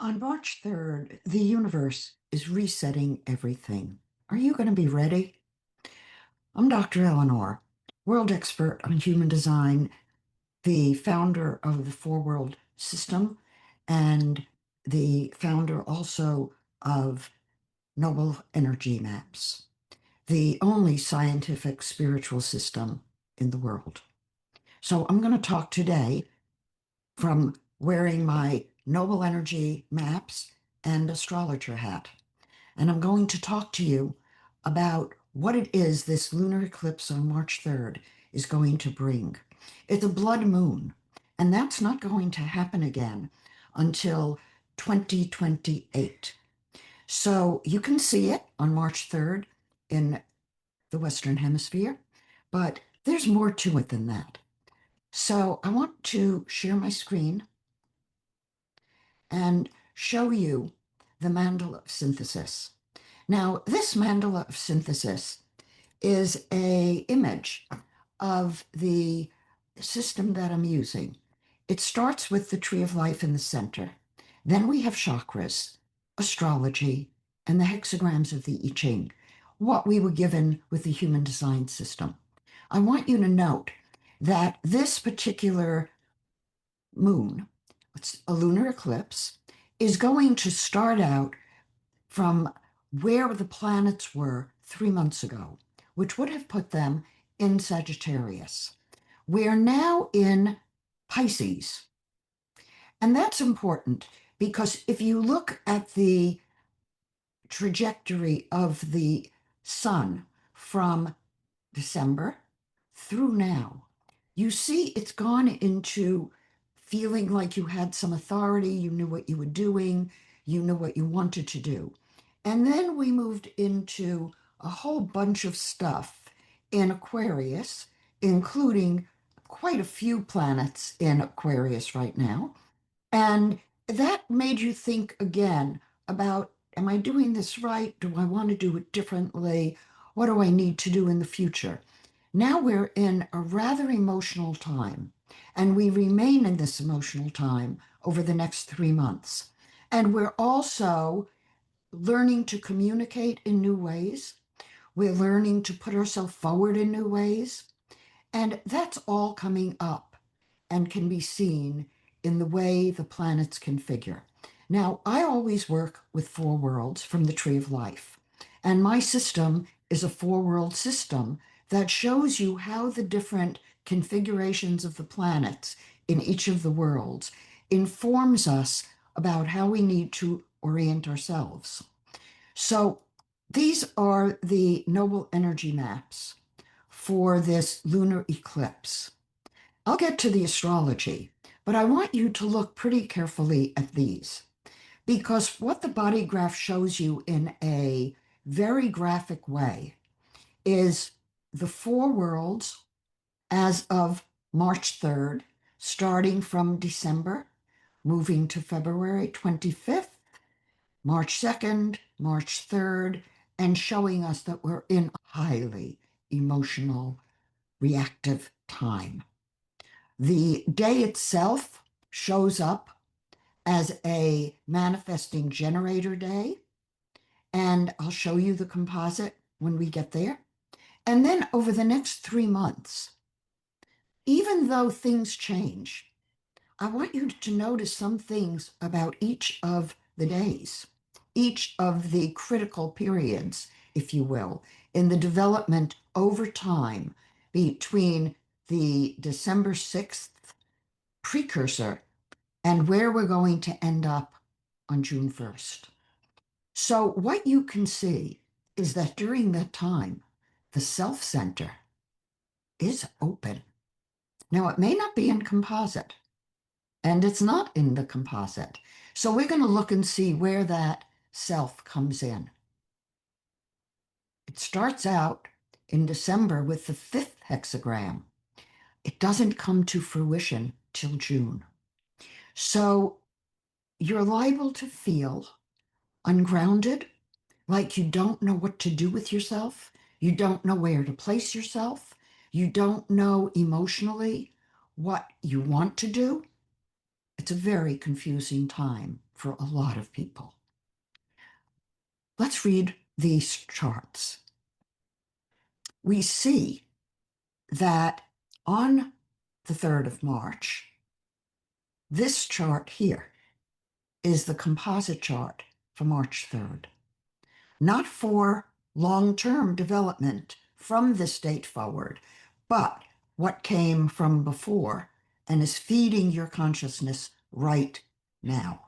On March 3rd, the universe is resetting everything. Are you going to be ready? I'm Dr. Eleanor, world expert on human design, the founder of the Four World System, and the founder also of Noble Energy Maps, the only scientific spiritual system in the world. So I'm going to talk today from wearing my Noble Energy Maps and astrologer hat. And I'm going to talk to you about what it is this lunar eclipse on March 3rd is going to bring. It's a blood moon, and that's not going to happen again until 2028. So you can see it on March 3rd in the Western Hemisphere, but there's more to it than that. So I want to share my screen and show you the mandala of synthesis. Now, this mandala of synthesis is a image of the system that I'm using. It starts with the tree of life in the center. Then we have chakras, astrology, and the hexagrams of the I Ching, what we were given with the human design system. I want you to note that this particular moon, it's a lunar eclipse, is going to start out from where the planets were 3 months ago, which would have put them in Sagittarius. We are now in Pisces. And that's important because if you look at the trajectory of the sun from December through now, you see it's gone into feeling like you had some authority, you knew what you were doing, you knew what you wanted to do. And then we moved into a whole bunch of stuff in Aquarius, including quite a few planets in Aquarius right now. And that made you think again about, am I doing this right? Do I want to do it differently? What do I need to do in the future? Now we're in a rather emotional time, and we remain in this emotional time over the next 3 months. And we're also learning to communicate in new ways. We're learning to put ourselves forward in new ways. And that's all coming up and can be seen in the way the planets configure. Now, I always work with four worlds from the Tree of Life, and my system is a four-world system that shows you how the different configurations of the planets in each of the worlds informs us about how we need to orient ourselves. So these are the noble energy maps for this lunar eclipse. I'll get to the astrology, but I want you to look pretty carefully at these because what the body graph shows you in a very graphic way is the four worlds as of March 3rd, starting from December, moving to February 25th, March 2nd, March 3rd, and showing us that we're in a highly emotional, reactive time. The day itself shows up as a manifesting generator day, and I'll show you the composite when we get there. And then over the next 3 months, even though things change, I want you to notice some things about each of the days, each of the critical periods, if you will, in the development over time between the December 6th precursor and where we're going to end up on June 1st. So what you can see is that during that time, the self center is open. Now, it may not be in composite, and it's not in the composite. So we're going to look and see where that self comes in. It starts out in December with the fifth hexagram. It doesn't come to fruition till June. So you're liable to feel ungrounded, like you don't know what to do with yourself. You don't know where to place yourself. You don't know emotionally what you want to do. It's a very confusing time for a lot of people. Let's read these charts. We see that on the 3rd of March, this chart here is the composite chart for March 3rd, not for long-term development from this date forward, but what came from before and is feeding your consciousness right now.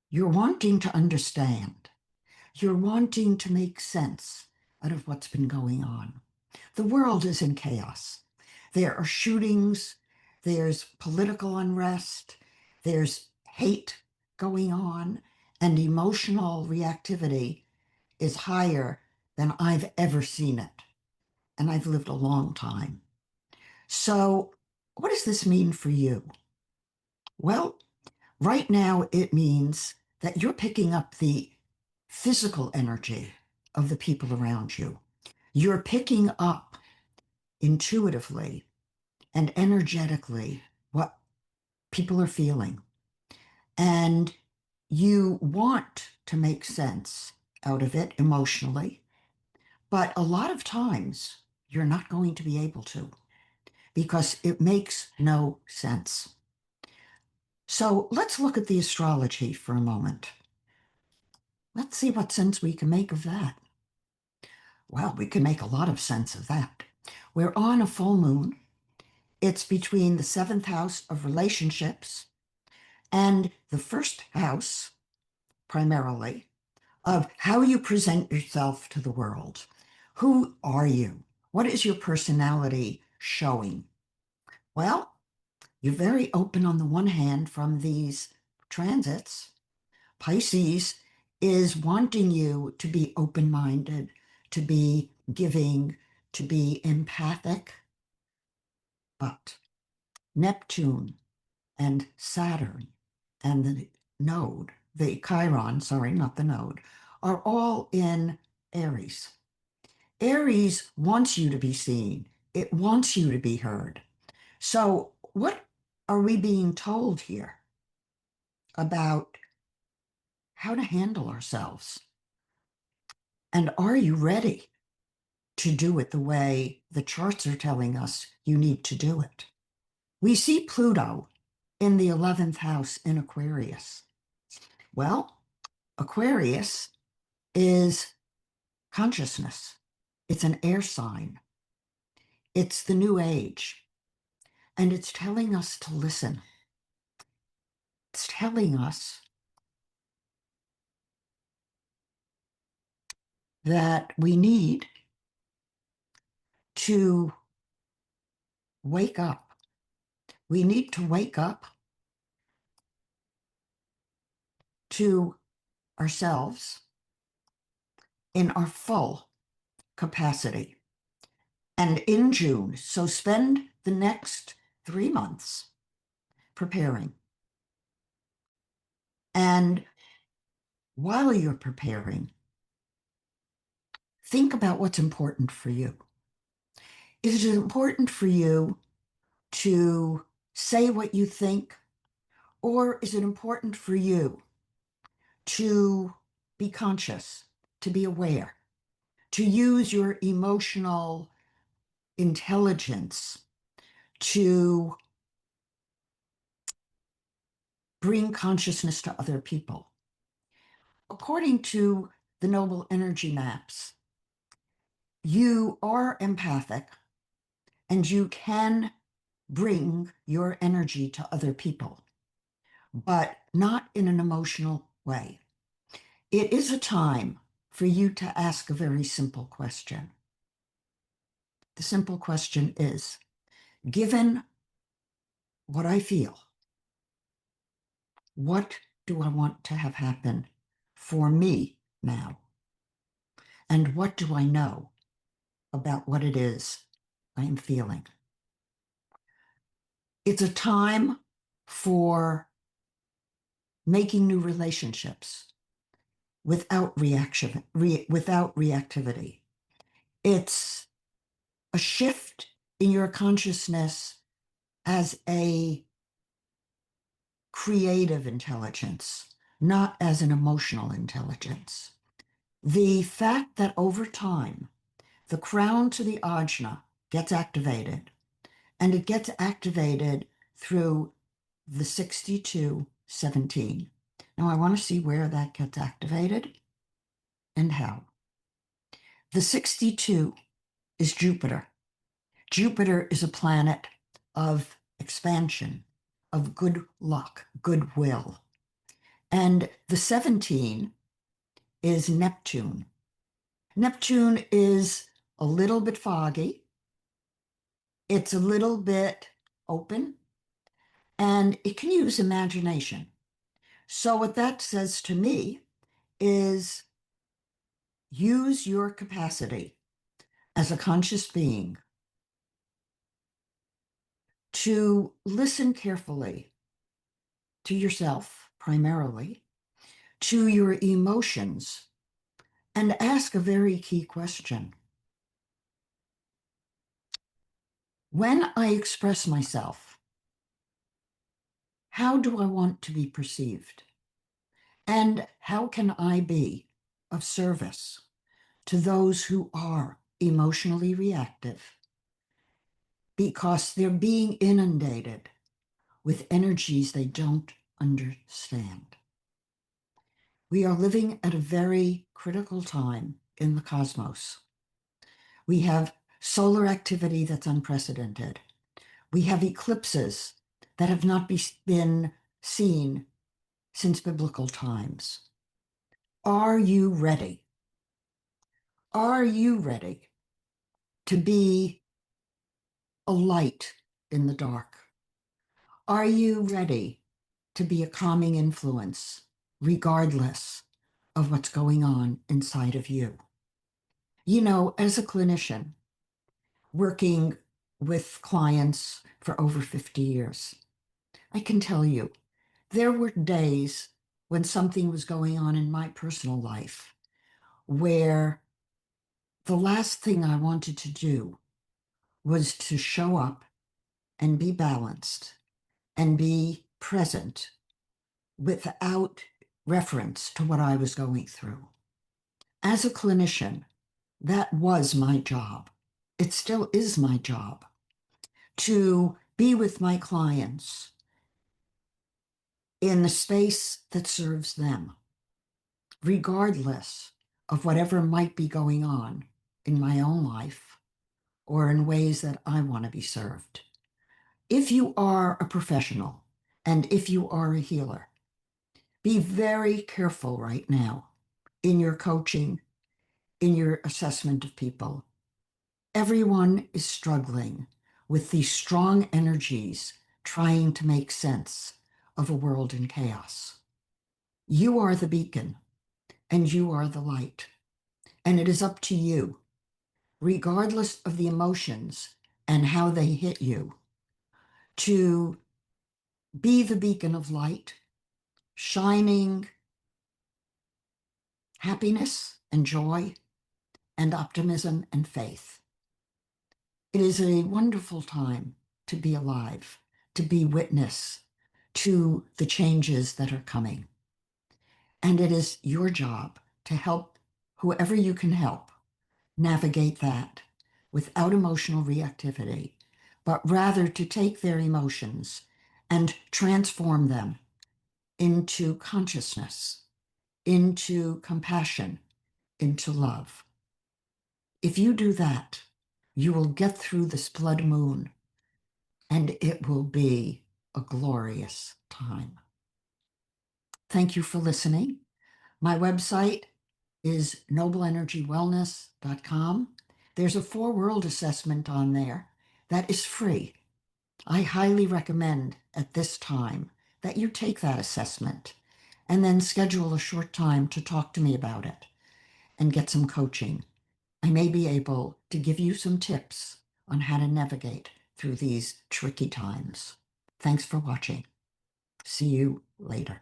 You're wanting to understand. You're wanting to make sense out of what's been going on. The world is in chaos. There are shootings, there's political unrest, there's hate going on, and emotional reactivity is higher than I've ever seen it. And I've lived a long time. So, what does this mean for you? Well, right now it means that you're picking up the physical energy of the people around you. You're picking up intuitively and energetically what people are feeling. And you want to make sense out of it emotionally, but a lot of times you're not going to be able to because it makes no sense. So let's look at the astrology for a moment. Let's see what sense we can make of that. Well, we can make a lot of sense of that. We're on a full moon. It's between the 7th house of relationships and the 1st house, primarily, of how you present yourself to the world. Who are you? What is your personality showing? Well, you're very open on the one hand from these transits. Pisces is wanting you to be open-minded, to be giving, to be empathic. But Neptune and Saturn and the node, the Chiron, sorry, not the node, are all in Aries. Aries wants you to be seen. It wants you to be heard. So what are we being told here about how to handle ourselves? And are you ready to do it the way the charts are telling us you need to do it? We see Pluto in the 11th house in Aquarius. Well, Aquarius is consciousness. It's an air sign. It's the new age. And it's telling us to listen. It's telling us that we need to wake up. We need to wake up to ourselves in our full capacity. And in June, so spend the next 3 months preparing. And while you're preparing, think about what's important for you. Is it important for you to say what you think, or is it important for you to be conscious, to be aware, to use your emotional intelligence to bring consciousness to other people? According to the Noble Energy Maps, you are empathic and you can bring your energy to other people, but not in an emotional way. It is a time for you to ask a very simple question. The simple question is, given what I feel, what do I want to have happen for me now? And what do I know about what it is I am feeling? It's a time for making new relationships without without reactivity. It's a shift in your consciousness as a creative intelligence, not as an emotional intelligence. The fact that over time, the crown to the ajna gets activated, and it gets activated through the 6217. Now, I want to see where that gets activated and how. The 62 is Jupiter. Jupiter is a planet of expansion, of good luck, goodwill. And the 17 is Neptune. Neptune is a little bit foggy. It's a little bit open, and it can use imagination. So what that says to me is use your capacity as a conscious being to listen carefully to yourself primarily, to your emotions, and ask a very key question. When I express myself, how do I want to be perceived? And how can I be of service to those who are emotionally reactive because they're being inundated with energies they don't understand? We are living at a very critical time in the cosmos. We have solar activity that's unprecedented. We have eclipses that have not been seen since biblical times. Are you ready? Are you ready to be a light in the dark? Are you ready to be a calming influence, regardless of what's going on inside of you? You know, as a clinician, working with clients for over 50 years, I can tell you, there were days when something was going on in my personal life where the last thing I wanted to do was to show up and be balanced and be present without reference to what I was going through. As a clinician, that was my job. It still is my job to be with my clients in the space that serves them, regardless of whatever might be going on in my own life or in ways that I want to be served. If you are a professional and if you are a healer, be very careful right now in your coaching, in your assessment of people. Everyone is struggling with these strong energies trying to make sense of a world in chaos. You are the beacon and you are the light. And it is up to you, regardless of the emotions and how they hit you, to be the beacon of light, shining happiness and joy and optimism and faith. It is a wonderful time to be alive, to be witness to the changes that are coming. And it is your job to help whoever you can help navigate that without emotional reactivity, but rather to take their emotions and transform them into consciousness, into compassion, into love. If you do that, you will get through this blood moon and it will be a glorious time. Thank you for listening. My website is nobleenergywellness.com. There's a 4-world assessment on there that is free. I highly recommend at this time that you take that assessment and then schedule a short time to talk to me about it and get some coaching. I may be able to give you some tips on how to navigate through these tricky times. Thanks for watching. See you later.